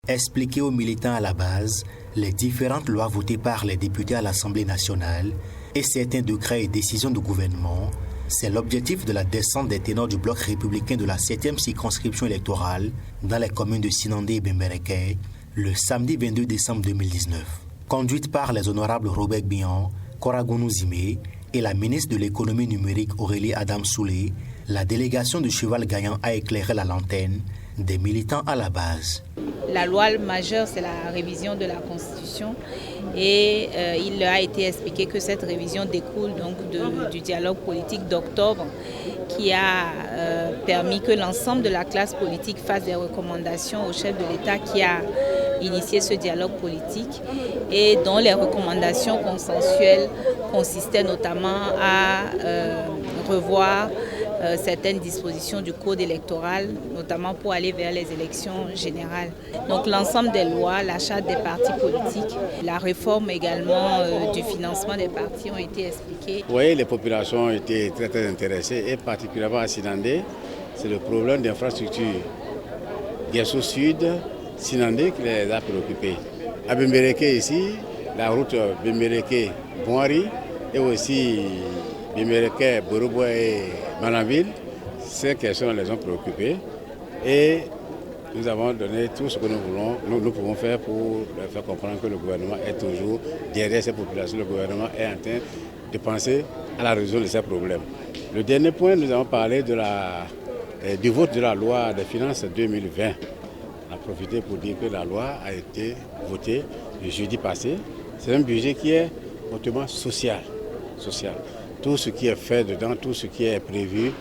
Expliquer aux militants à la base les différentes lois votées par les députés à l'Assemblée nationale et certains décrets et décisions du gouvernement, c'est l'objectif de la descente des ténors du bloc républicain de la 7e circonscription électorale dans les communes de Sinandé et Bembereke le samedi 22 décembre 2019. Conduite par les honorables Robert Bihan, Koragounou Zimé et la ministre de l'économie numérique Aurélie Adam Soulé, la délégation du cheval gagnant a éclairé la lanterne des militants à la base. La loi majeure, c'est la révision de la Constitution et il a été expliqué que cette révision découle donc du dialogue politique d'octobre qui a permis que l'ensemble de la classe politique fasse des recommandations au chef de l'État qui a initié ce dialogue politique et dont les recommandations consensuelles consistaient notamment à revoir certaines dispositions du code électoral, notamment pour aller vers les élections générales. Donc l'ensemble des lois, la charte des partis politiques, la réforme également du financement des partis ont été expliquées. Oui, les populations ont été très intéressées et particulièrement à Sinandé, c'est le problème d'infrastructure. Guesso Sud, Sinandé qui les a préoccupés. À Bembereke ici, la route Bembereke-Bonari et aussi Bembereke, Boroboa et Manaville, ces questions les ont préoccupés et nous avons donné tout ce que nous pouvons faire pour leur faire comprendre que le gouvernement est toujours derrière ces populations. Le gouvernement est en train de penser à la résolution de ces problèmes. Le dernier point, nous avons parlé du vote de la loi des finances 2020. On a profité pour dire que la loi a été votée le jeudi passé. C'est un budget qui est hautement social. Tout ce qui est fait dedans, tout ce qui est prévu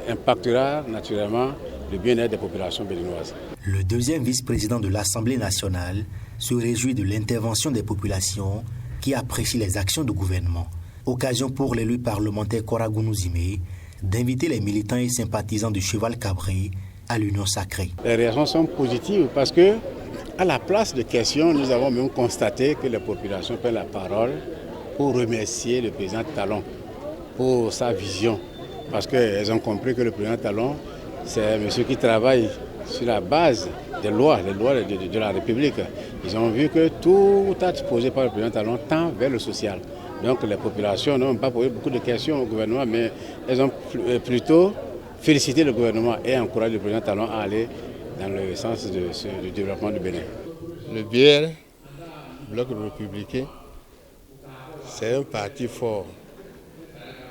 impactera naturellement le bien-être des populations béninoises. Le deuxième vice-président de l'Assemblée nationale se réjouit de l'intervention des populations qui apprécient les actions du gouvernement. Occasion pour l'élu parlementaire Koragounou Zimé d'inviter les militants et sympathisants du cheval cabré à l'union sacrée. Les réactions sont positives parce que, à la place de questions, nous avons même constaté que les populations prennent la parole pour remercier le président Talon pour sa vision. Parce qu'elles ont compris que le président Talon, c'est un monsieur qui travaille sur la base des lois de la République. Ils ont vu que tout acte posé par le président Talon tend vers le social. Donc les populations n'ont pas posé beaucoup de questions au gouvernement, mais elles ont plutôt félicité le gouvernement et encouragé le président Talon à aller dans le sens du développement du Bénin. Le BR, Bloc républicain, c'est un parti fort.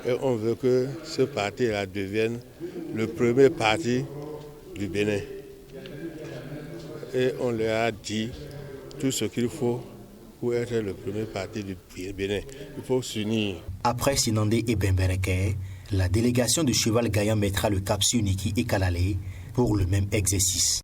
Et on veut que ce parti-là devienne le premier parti du Bénin. Et on leur a dit tout ce qu'il faut pour être le premier parti du Bénin. Il faut s'unir. Après Sinandé et Bembereke, la délégation du cheval gagnant mettra le cap sur Niki et Kalalé pour le même exercice.